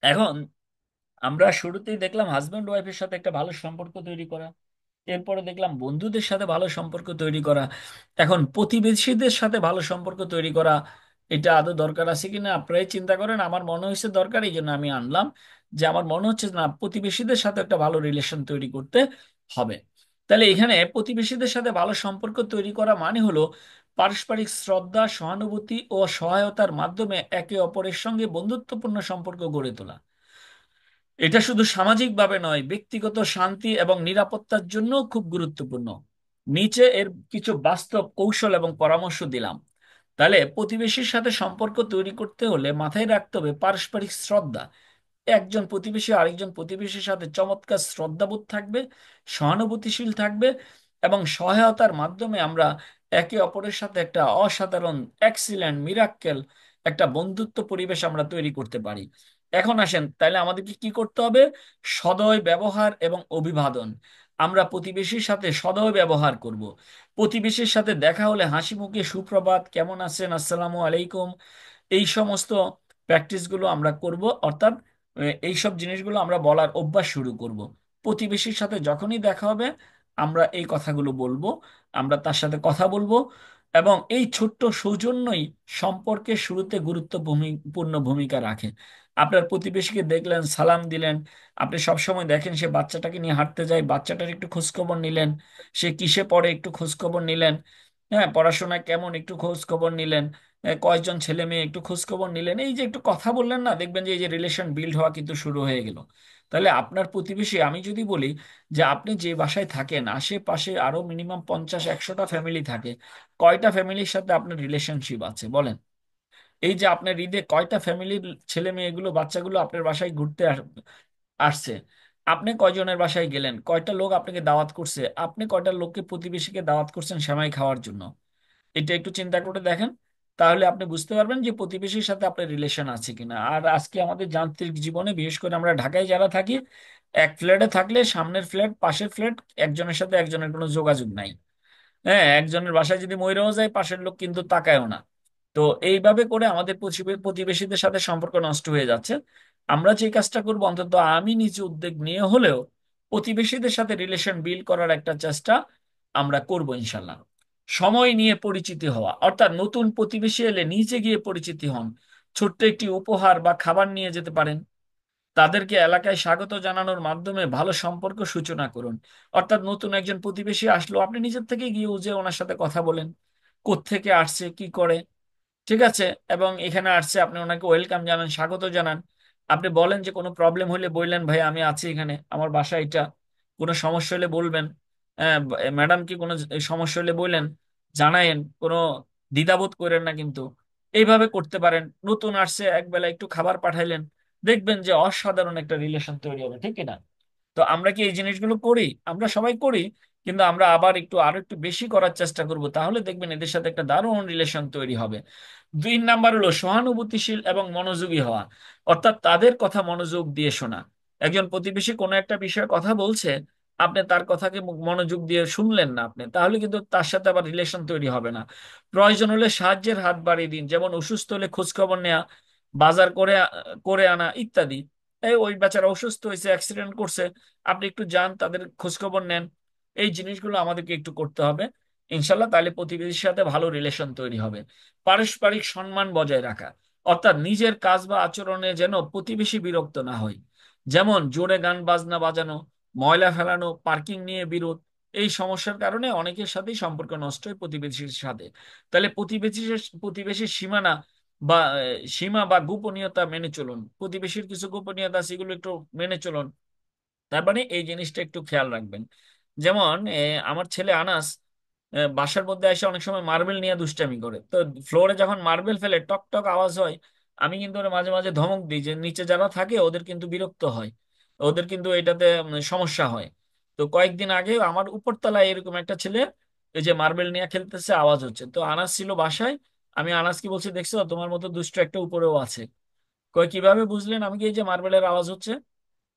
এখন আমরা শুরুতেই দেখলাম হাজব্যান্ড ওয়াইফের সাথে একটা ভালো সম্পর্ক তৈরি করা, এরপরে দেখলাম বন্ধুদের সাথে ভালো সম্পর্ক তৈরি করা, এখন প্রতিবেশীদের সাথে ভালো সম্পর্ক তৈরি করা। এটা আদৌ দরকার আছে কিনা আপনারাই চিন্তা করেন। আমার মনে হয়েছে দরকার, এই জন্য আমি আনলাম। যে আমার মনে হচ্ছে না প্রতিবেশীদের সাথে একটা ভালো রিলেশন তৈরি করতে হবে। তাহলে এখানে প্রতিবেশীদের সাথে ভালো সম্পর্ক তৈরি করা মানে হলো পারস্পরিক শ্রদ্ধা, সহানুভূতি ও সহায়তার মাধ্যমে একে অপরের সঙ্গে বন্ধুত্বপূর্ণ সম্পর্ক গড়ে তোলা। এটা শুধু সামাজিকভাবে নয়, ব্যক্তিগত শান্তি এবং নিরাপত্তার জন্য খুব গুরুত্বপূর্ণ। নিচে এর কিছু বাস্তব কৌশল এবং পরামর্শ দিলাম। তাহলে প্রতিবেশীর সাথে সম্পর্ক তৈরি করতে হলে মাথায় রাখতে হবে পারস্পরিক শ্রদ্ধা। একজন প্রতিবেশী আরেকজন প্রতিবেশীর সাথে চমৎকার শ্রদ্ধাবোধ থাকবে, সহানুভূতিশীল থাকবে, এবং সহায়তার মাধ্যমে আমরা একে অপরের সাথে একটা অসাধারণ, এক্সিলেন্ট, মিরাক্কেল একটা বন্ধুত্ব পরিবেশ আমরা তৈরি করতে পারি। এখন আসেন, তাহলে আমাদেরকে কি করতে হবে? সদয় ব্যবহার এবং অভিবাদন। আমরা প্রতিবেশীর সাথে সদয় ব্যবহার করব। প্রতিবেশীর সাথে দেখা হলে হাসি মুখে সুপ্রভাত, কেমন আছেন, আসসালামু আলাইকুম, এই সমস্ত প্র্যাকটিসগুলো আমরা করব। অর্থাৎ এইসব জিনিসগুলো আমরা বলার অভ্যাস শুরু করব। প্রতিবেশীর সাথে যখনই দেখা হবে আমরা এই কথাগুলো বলবো, আমরা তার সাথে কথা বলবো। এবং এই ছোট্ট সৌজন্যই সম্পর্কের শুরুতে গুরুত্বপূর্ণ ভূমিকা রাখে। আপনার প্রতিবেশীকে দেখলেন, সালাম দিলেন। আপনি সবসময় দেখেন সে বাচ্চাটাকে নিয়ে হাঁটতে যায়, বাচ্চাটার একটু খোঁজখবর নিলেন। সে কিসে পড়ে একটু খোঁজখবর নিলেন। হ্যাঁ, পড়াশোনায় কেমন একটু খোঁজখবর নিলেন। কয়েকজন ছেলে মেয়ে একটু খোঁজখবর নিলেন। এই যে একটু কথা বললেন না, দেখবেন যে এই যে রিলেশন বিল্ড হওয়া কিন্তু শুরু হয়ে গেল। তাহলে আপনার প্রতিবেশী, আমি যদি বলি যে আপনি যে বাসায় থাকেন আশেপাশে আরো মিনিমাম 50-100টা ফ্যামিলি থাকে, কয়টা ফ্যামিলির সাথে আপনার রিলেশনশিপ আছে বলেন? এই যে আপনার ঈদে কয়টা ফ্যামিলির ছেলে মেয়েগুলো, বাচ্চাগুলো আপনার বাসায় ঘুরতে আসছে? আপনি কয়জনের বাসায় গেলেন? কয়টা লোক আপনাকে দাওয়াত করছে? আপনি কয়টা লোককে, প্রতিবেশীকে দাওয়াত করছেন সেমাই খাওয়ার জন্য? এটা একটু চিন্তা করে দেখেন। তাহলে আপনি বুঝতে পারবেন যে প্রতিবেশীর সাথে আপনার রিলেশন আছে কিনা। আর আজকে আমাদের যান্ত্রিক জীবনে, বিশেষ করে আমরা ঢাকায় যারা থাকি, এক ফ্ল্যাটে থাকলে সামনের ফ্ল্যাট, পাশের ফ্ল্যাট, একজনের সাথে একজনের কোনো যোগাযোগ নাই। হ্যাঁ, একজনের বাসায় যদি মইরাও যায় পাশের লোক কিন্তু তাকায়ও না। তো এইভাবে করে আমাদের প্রতিবেশীদের সাথে সম্পর্ক নষ্ট হয়ে যাচ্ছে। আমরা যে কাজটা করবো, অন্তত আমি নিজে উদ্যোগ নিয়ে হলেও প্রতিবেশীদের সাথে রিলেশন বিল্ড করার একটা চেষ্টা আমরা করব ইনশাল্লাহ। সময় নিয়ে পরিচিতি হওয়া, অর্থাৎ নতুন প্রতিবেশী এলে নিজে গিয়ে পরিচিতি হন। ছোট্ট একটি উপহার বা খাবার নিয়ে যেতে পারেন। তাদেরকে এলাকায় স্বাগত জানানোর মাধ্যমে ভালো সম্পর্ক সূচনা করুন। অর্থাৎ নতুন একজন প্রতিবেশী আসলো, আপনি নিজের থেকে গিয়ে যে ওনার সাথে কথা বলেন, কোত্থেকে আসছে, কি করে, ঠিক আছে, এবং এখানে আসছে আপনি ওনাকে ওয়েলকাম জানান, স্বাগত জানান। আপনি বলেন যে কোনো প্রবলেম হলে বললেন, ভাই আমি আছি এখানে, আমার বাসা এটা, কোনো সমস্যা হলে বলবেন। হ্যাঁ, ম্যাডাম কি কোনো সমস্যা হলে বললেন, জানায়েন, কোনো দ্বিধাবোধ করেন না কিন্তু। এইভাবে করতে পারেন। নতুন আসছে, একবেলা একটু খাবার পাঠাইলেন, দেখবেন যে অসাধারণ একটা রিলেশন তৈরি হবে, ঠিক কিনা? তো আমরা কি এই জিনিসগুলো করি? আমরা সবাই করি, কিন্তু আমরা আবার একটু আরো একটু বেশি করার চেষ্টা করব, তাহলে দেখবেন এদের সাথে একটা দারুণ রিলেশন তৈরি হবে। 2 নাম্বার হলো সহানুভূতিশীল এবং মনোযোগী হওয়া। অর্থাৎ তাদের কথা মনোযোগ দিয়ে শোনা। একজন প্রতিবেশী কোনো একটা বিষয়ে কথা বলছে, আপনি তার কথাকে মনোযোগ দিয়ে শুনলেন না আপনি, তাহলে কিন্তু তার সাথে আবার রিলেশন তৈরি হবে না। প্রয়োজন হলে সাহায্যের হাত বাড়িয়ে দিন, যেমন অসুস্থ হলে খোঁজ খবর নেওয়া, বাজার করে করে আনা ইত্যাদি। এই ওই বেচারা অসুস্থ হয়েছে, অ্যাক্সিডেন্ট করছে, আপনি একটু যান, তাদের খোঁজ খবর নেন। এই জিনিসগুলো আমাদেরকে একটু করতে হবে ইনশাল্লাহ। তাহলে প্রতিবেশীর সাথে ভালো রিলেশন তৈরি হবে। পারস্পরিক সম্মান বজায় রাখা, অর্থাৎ নিজের কাজ বা আচরণে যেন প্রতিবেশী বিরক্ত না হয়। যেমন জোরে গান বাজনা বাজানো, ময়লা ফেলানো, পার্কিং নিয়ে বিরোধ। এই সমস্যার কারণে অনেকের সাথেই সম্পর্ক নষ্ট হয় প্রতিবেশীর সাথে। তাহলে প্রতিবেশীর সীমানা বা সীমা বা গোপনীয়তা মেনে চলুন। প্রতিবেশীর কিছু গোপনীয়তা আছে, এগুলো একটু মেনে চলুন। তার মানে এই জিনিসটা একটু খেয়াল রাখবেন। যেমন আমার ছেলে আনাস বাসার মধ্যে এসে অনেক সময় মার্বেল নিয়ে দুষ্টামি করে, তো ফ্লোরে যখন মার্বেল ফেলে টক টক আওয়াজ হয়, আমি কিন্তু ওরে মাঝে মাঝে ধমক দিই যে নিচে যারা থাকে ওদের কিন্তু বিরক্ত হয়, ওদের কিন্তু এটাতে সমস্যা হয়। তো কয়েকদিন আগে আমার উপরতলায় এরকম একটা ছেলে এই যে মার্বেল নিয়ে খেলতেছে, আওয়াজ হচ্ছে, তো আনাস ছিল বাসায়। আমি আনাসকে বলছি, দেখছো তোমার মতো দুষ্ট একটা উপরেও আছে। কয় কিভাবে বুঝলেন? আমি কি, এই যে মার্বেলের আওয়াজ হচ্ছে,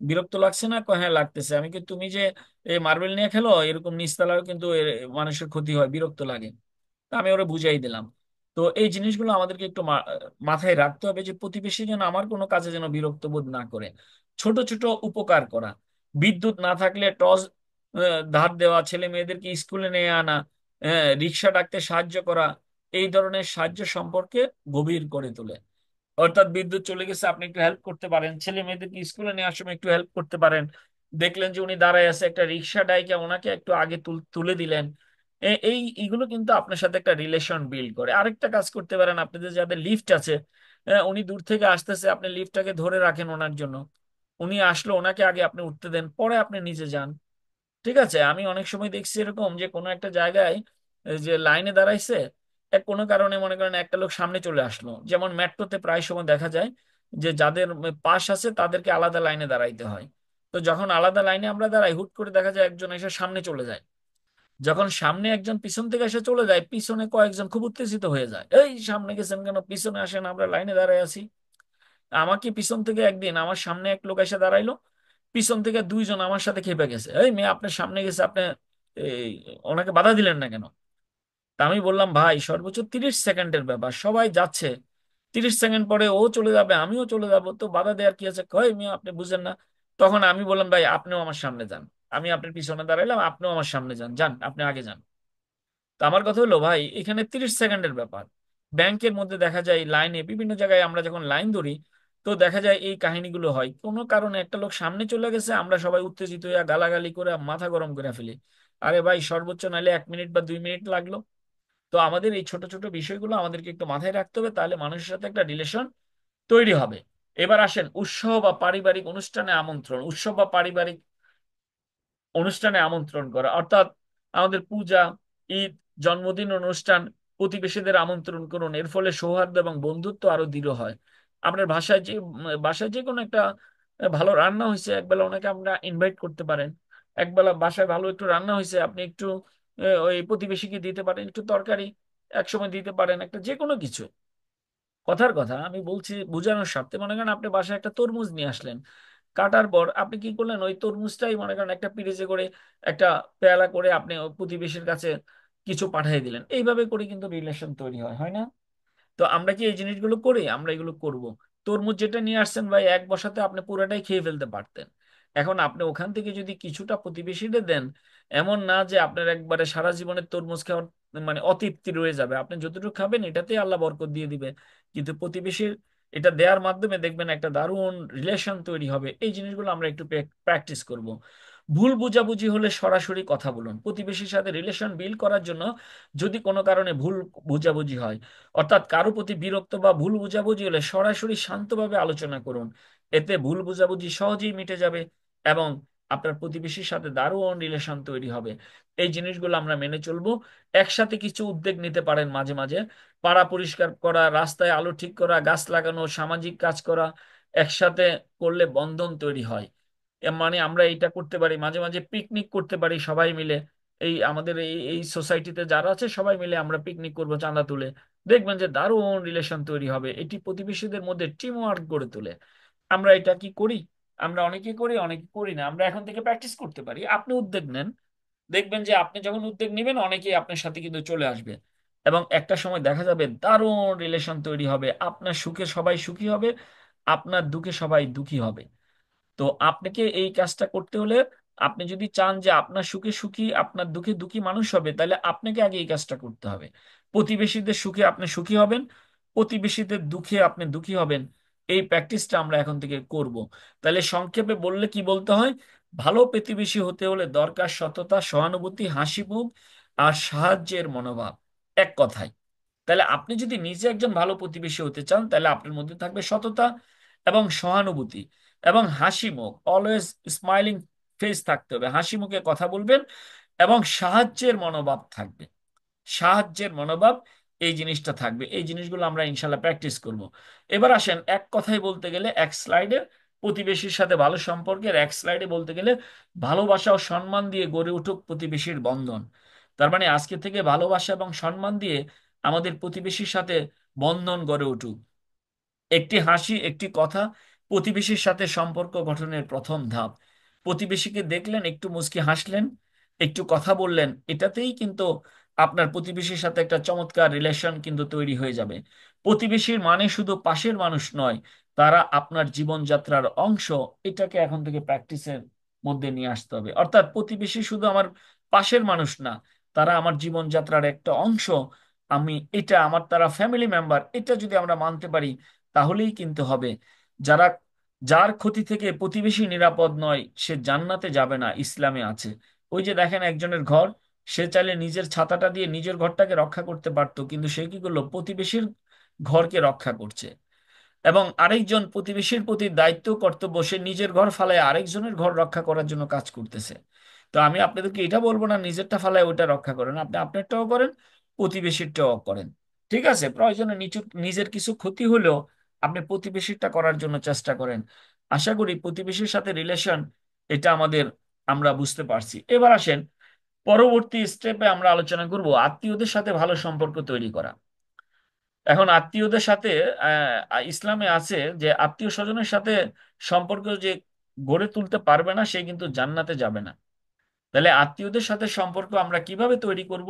বিরক্ত লাগছে না? কয় হ্যাঁ লাগতেছে। আমি কি, তুমি যে এই মার্বেল নিয়ে খেলো, এরকম নিচতলাও কিন্তু মানুষের ক্ষতি হয়, বিরক্ত লাগে। তা আমি ওরা বুঝাই দিলাম। তো তো এই জিনিসগুলো আমাদেরকে একটু মাথায় রাখতে হবে, যে প্রতিবেশী যেন আমার কোনো কাজে যেন বিরক্ত বোধ না করে। ছোট ছোট উপকার করা, বিদ্যুৎ না থাকলে টর্চ ধার দেওয়া, ছেলে মেয়েদেরকে স্কুলে নিয়ে আনা, রিক্সা ডাকতে সাহায্য করা, এই ধরনের সাহায্য সম্পর্কে গভীর করে তোলে। অর্থাৎ বিদ্যুৎ চলে গেছে, আপনি একটু হেল্প করতে পারেন, ছেলে মেয়েদেরকে স্কুলে নেওয়ার সময় একটু হেল্প করতে পারেন। দেখলেন যে উনি দাঁড়ায় আছে, একটা রিক্সা ডাইকে ওনাকে একটু আগে তুলে দিলেন। এইগুলো কিন্তু আপনার সাথে একটা রিলেশন বিল্ড করে। আরেকটা কাজ করতে পারেন, আপনাদের যাদের লিফট আছে, উনি দূর থেকে আসতেছে, আপনি লিফটটাকে ধরে রাখেন ওনার জন্য। উনি আসলো, ওনাকে আগে আপনি উঠতে দেন, পরে আপনি নিজে যান। ঠিক আছে? আমি অনেক সময় দেখছি এরকম, যে কোনো একটা জায়গায় এই যে লাইনে দাঁড়াইছে, কোনো কারণে মনে করেন একটা লোক সামনে চলে আসলো, যেমন মেট্রোতে প্রায় সময় দেখা যায় যে যাদের পাস আছে তাদেরকে আলাদা লাইনে দাঁড়াইতে হয়। তো যখন আলাদা লাইনে আমরা দাঁড়াই, হুট করে দেখা যায় একজন এসে সামনে চলে যায়। যখন সামনে একজন পিছন থেকে এসে চলে যায়, পিছনে কয়েকজন খুব উত্তেজিত হয়ে যায়, এই সামনে গেছেন কেন, পিছনে আসেন, আমরা লাইনে দাঁড়ায় আছি। আমাকে পিছন থেকে একদিন আমার সামনে এক লোক এসে দাঁড়াইলো, পিছন থেকে দুইজন আমার সাথে খেপে গেছে, এই মেয়ে আপনার সামনে গেছে, আপনি এই ওনাকে বাধা দিলেন না কেন? তা আমি বললাম, ভাই সর্বোচ্চ 30 সেকেন্ডের ব্যাপার, সবাই যাচ্ছে, 30 সেকেন্ড পরে ও চলে যাবে, আমিও চলে যাব, তো বাধা দেওয়ার কি আছে? কয় মেয়ে আপনি বুঝেন না। তখন আমি বললাম, ভাই আপনিও আমার সামনে যান, আমি আপনার পিছনে দাঁড়াইলাম, আপনিও আমার সামনে যান, যান আপনি আগে যান। তো আমার কথা হলো, ভাই এখানে 30 সেকেন্ডের ব্যাপার। ব্যাংকের মধ্যে দেখা যায় লাইনে, বিভিন্ন জায়গায় আমরা যখন লাইন ধরি, তো দেখা যায় এই কাহিনীগুলো হয়, কোনো কারণে একটা লোক সামনে চলে গেছে, আমরা সবাই উত্তেজিত হয়ে গালাগালি করে মাথা গরম করে ফেলি। আরে ভাই, সর্বোচ্চ নাহলে 1 মিনিট বা 2 মিনিট লাগলো। তো আমাদের এই ছোট ছোট বিষয়গুলো আমাদেরকে একটু মাথায় রাখতে হবে, তাহলে মানুষের সাথে একটা রিলেশন তৈরি হবে। এবার আসেন উৎসব বা পারিবারিক অনুষ্ঠানে আমন্ত্রণ। উৎসব বা পারিবারিক অনুষ্ঠানে আমন্ত্রণ করা, অর্থাৎ আমাদের পূজা, ঈদ, জন্মদিন অনুষ্ঠান, প্রতিবেশীদের আমন্ত্রণ করুন। এর ফলে সৌহার্দ্য এবং বন্ধুত্ব আরো দৃঢ় হয়। আপনার বাসায় যে কোনো একটা ভালো রান্না হয়েছে, একবেলা ওনাকে আমরা ইনভাইট করতে পারেন। একবেলা বাসায় ভালো একটু রান্না হয়েছে, আপনি একটু ওই প্রতিবেশীকে দিতে পারেন, একটু তরকারি একসময় দিতে পারেন, একটা যে কোনো কিছু। কথার কথা আমি বলছি বোঝানোর স্বার্থে, মনে করেন আপনি বাসায় একটা তরমুজ নিয়ে আসলেন, কাটার পর আপনি কি করলেন, ওই তরমুজটাই মনে করেন একটা পিরিজে করে, একটা পেয়ালা করে আপনি ওই প্রতিবেশীর কাছে কিছু পাঠিয়ে দিলেন। এইভাবে করে কিন্তু রিলেশন তৈরি হয়, হয় না? তো আমরা কি এই জিনিসগুলো করি? আমরা এগুলো করব। তরমুজ যেটা নিয়ে আসছেন ভাই, এক বসাতে আপনি পুরাটাই খেয়ে ফেলতে পারতেন। এখন আপনি ওখান থেকে যদি কিছুটা প্রতিবেশীদের দেন, এমন না যে আপনার একবারে সারা জীবনের তরমুজ খাওয়ার মানে অতৃপ্তি রয়ে যাবে। আপনি যতটুকু খাবেন এটাতেই আল্লাহ বরকত দিয়ে দিবে। কিন্তু প্রতিবেশীর এটা দেওয়ার মাধ্যমে দেখবেন একটা দারুণ রিলেশন তৈরি হবে। এই জিনিসগুলো আমরা একটু প্র্যাকটিস করব। ভুল বোঝাবুঝি হলে সরাসরি কথা বলুন। প্রতিবেশীর সাথে রিলেশন বিল্ড করার জন্য যদি কোনো কারণে ভুল বোঝাবুঝি হয়, অর্থাৎ কারো প্রতি বিরক্ত বা ভুল বোঝাবুঝি হলে সরাসরি শান্তভাবে আলোচনা করুন। এতে ভুল বোঝাবুঝি সহজেই মিটে যাবে এবং আপনার প্রতিবেশীর সাথে দারুণ রিলেশন তৈরি হবে। এই জিনিসগুলো আমরা মেনে চলবো। একসাথে কিছু উদ্যোগ নিতে পারেন মাঝে মাঝে। পাড়া পরিষ্কার করা, রাস্তায় আলো ঠিক করা, গাছ লাগানো, সামাজিক কাজ করা, একসাথে করলে বন্ধন তৈরি হয়। মানে আমরা এইটা করতে পারি, মাঝে মাঝে পিকনিক করতে পারি সবাই মিলে। এই আমাদের এই এই সোসাইটিতে যারা আছে সবাই মিলে আমরা পিকনিক করব চাঁদা তুলে। দেখবেন যে দারুণ রিলেশন তৈরি হবে। এটি প্রতিবেশীদের মধ্যে টিম ওয়ার্ক গড়ে তোলে। আমরা এটা কি করি? আমরা অনেকে করি, অনেকে করি না। আমরা এখন থেকে প্র্যাকটিস করতে পারি। আপনি উদ্যোগ নেন, দেখবেন যে আপনি যখন উদ্যোগ নেবেন অনেকেই আপনার সাথে কিন্তু চলে আসবে, এবং একটা সময় দেখা যাবে দারুণ রিলেশন তৈরি হবে। আপনার সুখে সবাই সুখী হবে, আপনার দুঃখে সবাই দুঃখী হবে। তো আপনাকে এই কাজটা করতে হলে, আপনি যদি চান যে আপনার সুখে সুখী, আপনার দুঃখে দুঃখী মানুষ হবে, তাহলে আপনাকে আগে এই কাজটা করতে হবে। প্রতিবেশীদের সুখে আপনি সুখী হবেন, প্রতিবেশীদের দুঃখে আপনি দুঃখী হবেন। এই প্র্যাকটিসটা আমরা এখন থেকে করব। তাহলে সংক্ষেপে বললে কি বলতে হয়? ভালো প্রতিবেশী হতে হলে দরকার সততা, সহানুভূতি, হাসি মুখ আর সাহায্যের মনোভাব। এক কথায়, তাহলে আপনি যদি নিজে একজন ভালো প্রতিবেশী হতে চান, তাহলে আপনার মধ্যে থাকবে সততা এবং সহানুভূতি এবং হাসি মুখ, অলওয়েজ স্মাইলিং ফেস থাকতে হবে, হাসি মুখে কথা বলবেন, এবং সাহায্যের মনোভাব থাকবে। সাহায্যের মনোভাব, এই জিনিসটা থাকবে। এই জিনিসগুলো আমরা ইনশাল্লাহ প্র্যাকটিস করব। এবার আসেন এক কথায় বলতে গেলে, এক স্লাইডে প্রতিবেশীর সাথে ভালো সম্পর্কের এক স্লাইডে বলতে গেলে, ভালোবাসা ও সম্মান দিয়ে গড়ে উঠুক প্রতিবেশীর বন্ধন। তার মানে আজকে থেকে ভালোবাসা এবং সম্মান দিয়ে আমাদের প্রতিবেশীর সাথে বন্ধন গড়ে উঠুক। একটি হাসি, একটি কথা প্রতিবেশীর সাথে সম্পর্ক গঠনের প্রথম ধাপ। প্রতিবেশীকে দেখলেন, একটু মুচকি হাসলেন, একটু কথা বললেন, এটাতেই কিন্তু আপনার প্রতিবেশীর সাথে একটা চমৎকার রিলেশন কিন্তু তৈরি হয়ে যাবে। প্রতিবেশীর মানে শুধু পাশের মানুষ নয়, তারা আপনার জীবনযাত্রার অংশ। এটাকে এখন থেকে প্র্যাকটিসের মধ্যে নিয়ে আসতে হবে। অর্থাৎ প্রতিবেশী শুধু আমার পাশের মানুষ না, তারা আমার জীবনযাত্রার একটা অংশ। আমি এটা আমার তারা ফ্যামিলি মেম্বার, এটা যদি আমরা মানতে পারি তাহলেই কিন্তু হবে। যারা যার ক্ষতি থেকে প্রতিবেশী নিরাপদ নয় সে জান্নাতে যাবে না, ইসলামে আছে। ওই যে দেখেন একজনের ঘর, সে চাইলে নিজের ছাতাটা দিয়ে নিজের ঘরটাকে রক্ষা করতে পারতো, কিন্তু সে কি করলো, প্রতিবেশীর ঘরকে রক্ষা করছে। এবং আরেকজন প্রতিবেশীর প্রতি দায়িত্ব কর্তব্য, সে নিজের ঘর ফালায় আরেকজনের ঘর রক্ষা করার জন্য কাজ করতেছে। তো আমি আপনাদেরকে এটা বলবো না নিজেরটা ফালায় ওটা রক্ষা করেন, আপনি আপনারটাও করেন, প্রতিবেশীরটাও করেন। ঠিক আছে, প্রয়োজনে নিজের কিছু ক্ষতি হলেও আপনি প্রতিবেশীরটা করার জন্য চেষ্টা করেন। আশা করি প্রতিবেশীর সাথে রিলেশন, এটা আমরা বুঝতে পারছি। এবার আসেন পরবর্তী স্টেপে, আমরা আলোচনা করব আত্মীয়দের সাথে ভালো সম্পর্ক তৈরি করা। এখন আত্মীয়দের সাথে ইসলামে আছে যে আত্মীয় স্বজনের সাথে সম্পর্ক যে গড়ে তুলতে পারবে না সে কিন্তু জান্নাতে যাবে না। তাহলে আত্মীয়দের সাথে সম্পর্ক আমরা কিভাবে তৈরি করব?